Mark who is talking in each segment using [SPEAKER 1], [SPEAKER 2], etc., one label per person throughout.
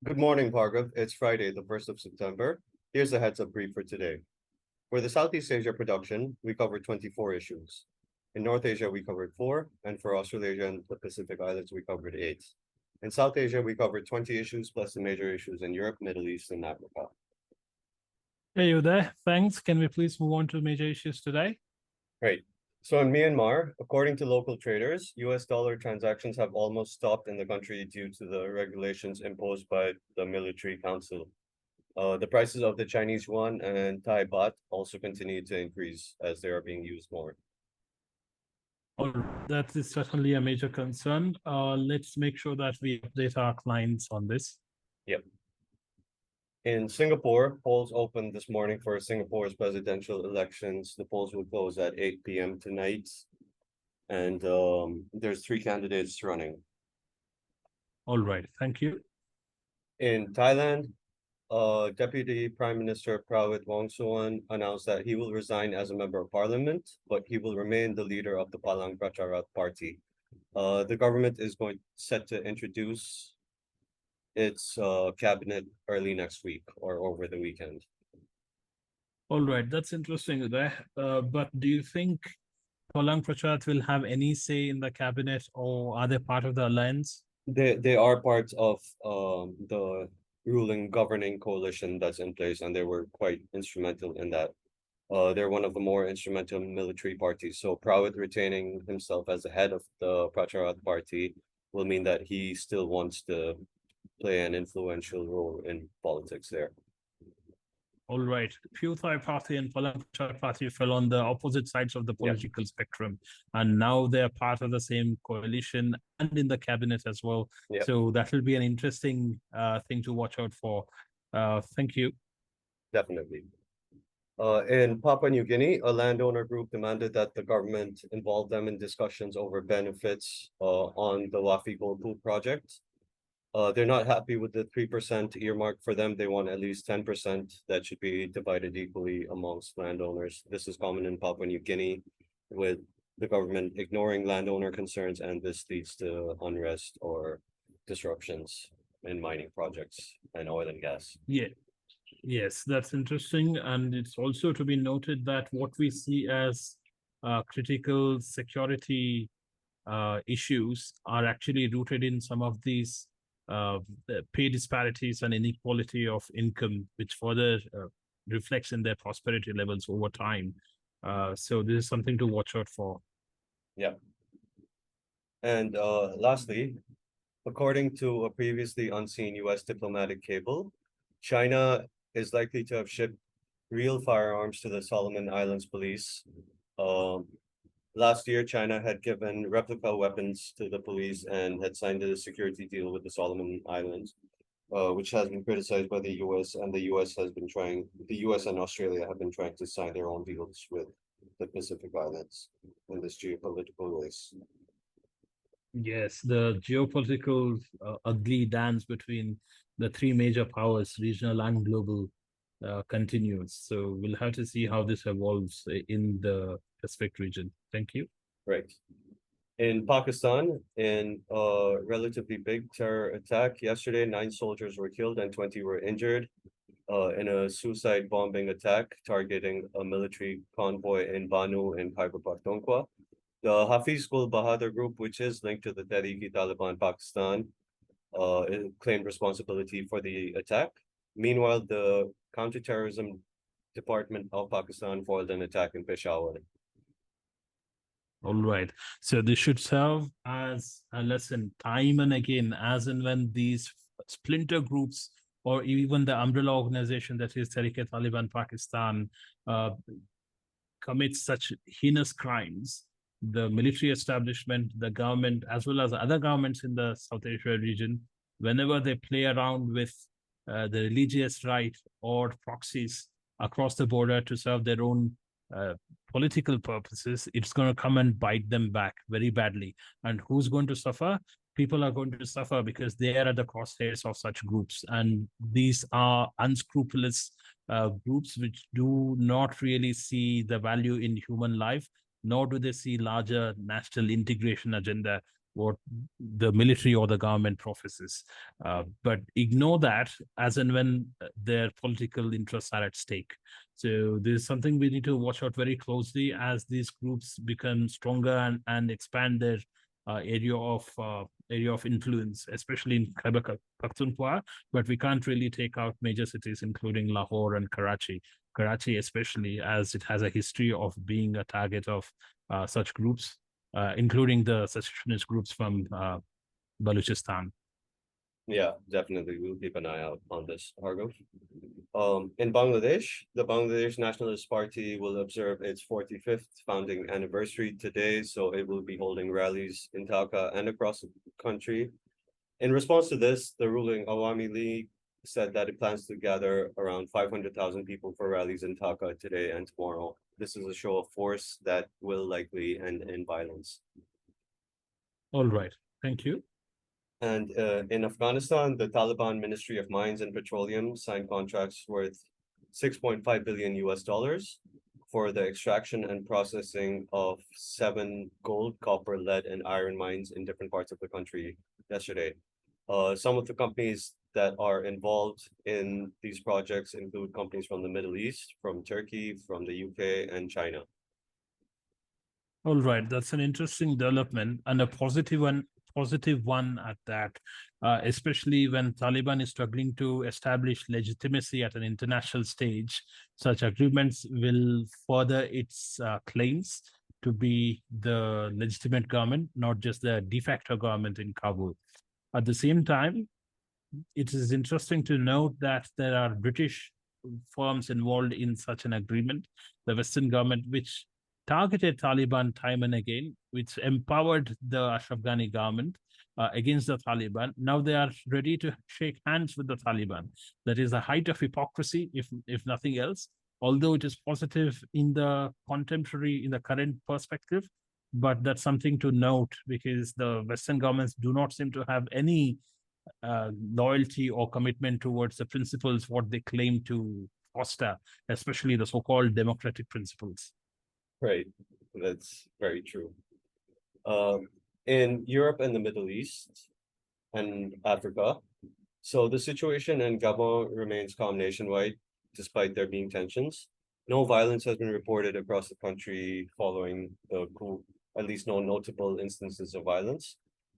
[SPEAKER 1] Good morning, Bhargav. It's Friday, the 1st of September. Here's the heads up brief for today. For the Southeast Asia production, we covered 24 issues. In North Asia, we covered 4, and for Australasia and the Pacific Islands, we covered 8. In South Asia, we covered 20 issues plus the major issues in Europe, Middle East, and Africa.
[SPEAKER 2] Hey, you there? Thanks. Can we please move on to major issues today?
[SPEAKER 1] Great. So in Myanmar, according to local traders, US dollar transactions have almost stopped in the country due to the regulations imposed by the military council. The prices of the Chinese yuan and Thai baht also continue to increase as they are being used more.
[SPEAKER 2] All right, that is certainly a major concern. Let's make sure that we update our clients on this.
[SPEAKER 1] Yep. In Singapore, polls opened this morning for Singapore's presidential elections. The polls will close at 8 p.m. tonight. And there's 3 candidates running.
[SPEAKER 2] All right, thank you.
[SPEAKER 1] In Thailand, Deputy Prime Minister Prawit Wongsuwan announced that he will resign as a member of parliament, but he will remain the leader of the Palang Pracharat party. The government is set to introduce its cabinet early next week or over the weekend.
[SPEAKER 2] All right, that's interesting there. But do you think Palang Pracharat will have any say in the cabinet, or are they part of the alliance?
[SPEAKER 1] They are part of the ruling governing coalition that's in place, and they were quite instrumental in that. They're one of the more instrumental military parties. So Prawit retaining himself as the head of the Pracharat party will mean that he still wants to play an influential role in politics there.
[SPEAKER 2] All right. Pheu Thai Party and Palang Pracharat Party fell on the opposite sides of the political spectrum, and now they're part of the same coalition and in the cabinet as well.
[SPEAKER 1] Yep.
[SPEAKER 2] So that will be an interesting thing to watch out for. Thank you.
[SPEAKER 1] Definitely. In Papua New Guinea, a landowner group demanded that the government involve them in discussions over benefits on the Wafi Gold Pool project. They're not happy with the 3% earmark for them. They want at least 10% that should be divided equally amongst landowners. This is common in Papua New Guinea, with the government ignoring landowner concerns, and this leads to unrest or disruptions in mining projects and oil and gas.
[SPEAKER 2] Yeah. Yes, that's interesting. And it's also to be noted that what we see as critical security issues are actually rooted in some of these pay disparities and inequality of income, which further reflects in their prosperity levels over time. So this is something to watch out for.
[SPEAKER 1] Yeah. And lastly, according to a previously unseen US diplomatic cable, China is likely to have shipped real firearms to the Solomon Islands police. Last year, China had given replica weapons to the police and had signed a security deal with the Solomon Islands, which has been criticized by the US, and the US and Australia have been trying to sign their own deals with the Pacific Islands in this geopolitical race.
[SPEAKER 2] Yes, the geopolitical ugly dance between the 3 major powers, regional and global, continues. So we'll have to see how this evolves in the Pacific region. Thank you.
[SPEAKER 1] Right. In Pakistan, in a relatively big terror attack yesterday, 9 soldiers were killed and 20 were injured in a suicide bombing attack targeting a military convoy in Banu in Khyber Pakhtunkhwa. The Hafiz Gul Bahadur group, which is linked to the Tehreek-e-Taliban Pakistan, claimed responsibility for the attack. Meanwhile, the Counterterrorism Department of Pakistan foiled an attack in Peshawar.
[SPEAKER 2] All right. So this should serve as a lesson time and again, as and when these splinter groups or even the umbrella organization that is Tehreek-e-Taliban Pakistan commits such heinous crimes, the military establishment, the government, as well as other governments in the South Asia region, whenever they play around with the religious right or proxies across the border to serve their own political purposes, it's going to come and bite them back very badly. And who's going to suffer? People are going to suffer because they are at the crosshairs of such groups. And these are unscrupulous groups which do not really see the value in human life, nor do they see larger national integration agenda what the military or the government professes, but ignore that as and when their political interests are at stake. So this is something we need to watch out very closely as these groups become stronger and expand their area of influence, especially in Khyber Pakhtunkhwa. But we can't really take out major cities, including Lahore and Karachi. Karachi, especially, as it has a history of being a target of such groups, including the secessionist groups from Balochistan.
[SPEAKER 1] Yeah, definitely. We'll keep an eye out on this, Bhargav. In Bangladesh, the Bangladesh Nationalist Party will observe its 45th founding anniversary today, so it will be holding rallies in Dhaka and across the country. In response to this, the ruling Awami League said that it plans to gather around 500,000 people for rallies in Dhaka today and tomorrow. This is a show of force that will likely end in violence.
[SPEAKER 2] All right. Thank you.
[SPEAKER 1] And in Afghanistan, the Taliban Ministry of Mines and Petroleum signed contracts worth 6.5 billion US dollars for the extraction and processing of 7 gold, copper, lead, and iron mines in different parts of the country yesterday. Some of the companies that are involved in these projects include companies from the Middle East, from Turkey, from the UK, and China.
[SPEAKER 2] All right, that's an interesting development and a positive one at that, especially when Taliban is struggling to establish legitimacy at an international stage. Such agreements will further its claims to be the legitimate government, not just the de facto government in Kabul. At the same time, it is interesting to note that there are British firms involved in such an agreement. The Western government, which targeted Taliban time and again, which empowered the Ashraf Ghani government against the Taliban. Now they are ready to shake hands with the Taliban. That is a height of hypocrisy, if nothing else. Although it is positive in the current perspective, but that's something to note because the Western governments do not seem to have any loyalty or commitment towards the principles what they claim to foster, especially the so-called democratic principles.
[SPEAKER 1] Right, that's very true. In Europe and the Middle East and Africa, so the situation in Gabon remains calm nationwide, despite there being tensions. No violence has been reported across the country following the coup, at least no notable instances of violence.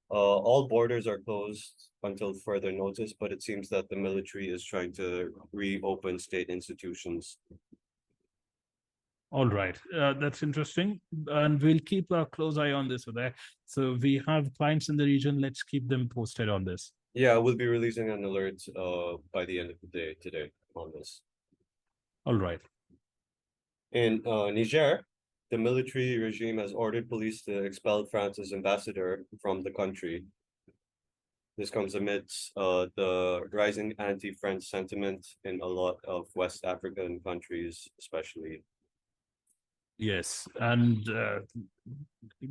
[SPEAKER 1] All borders are closed until further notice, but it seems that the military is trying to reopen state institutions.
[SPEAKER 2] All right, that's interesting, and we'll keep a close eye on this. Uday. So we have clients in the region. Let's keep them posted on this.
[SPEAKER 1] Yeah, we'll be releasing an alert by the end of the day today on this.
[SPEAKER 2] All right.
[SPEAKER 1] In Niger, the military regime has ordered police to expel France's ambassador from the country. This comes amidst the rising anti-French sentiment in a lot of West African countries, especially.
[SPEAKER 2] Yes, and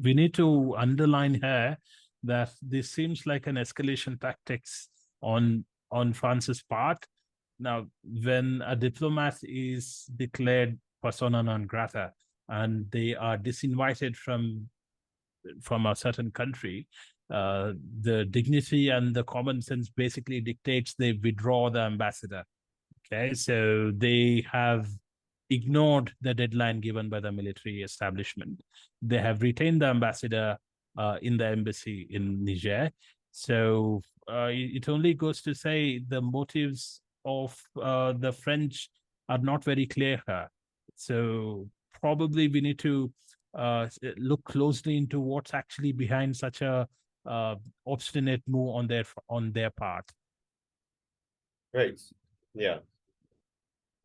[SPEAKER 2] we need to underline here that this seems like an escalation tactics on France's part. Now, when a diplomat is declared persona non grata and they are disinvited from a certain country, the dignity and the common sense basically dictates they withdraw the ambassador. Okay, so they have ignored the deadline given by the military establishment. They have retained the ambassador in the embassy in Niger. So it only goes to say the motives of the French are not very clear here. So probably we need to look closely into what's actually behind such a obstinate move on their part.
[SPEAKER 1] Right. Yeah.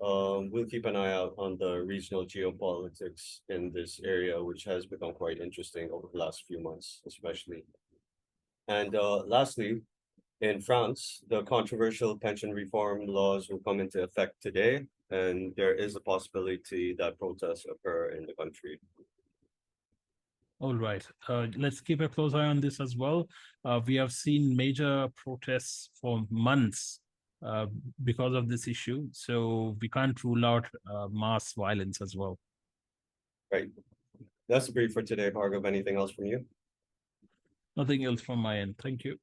[SPEAKER 1] We'll keep an eye out on the regional geopolitics in this area, which has become quite interesting over the last few months, especially. And lastly, in France, the controversial pension reform laws will come into effect today, and there is a possibility that protests occur in the country.
[SPEAKER 2] All right. Let's keep a close eye on this as well. We have seen major protests for months because of this issue. So we can't rule out mass violence as well.
[SPEAKER 1] Right. That's the brief for today, Bhargav. Anything else from you?
[SPEAKER 2] Nothing else from my end. Thank you.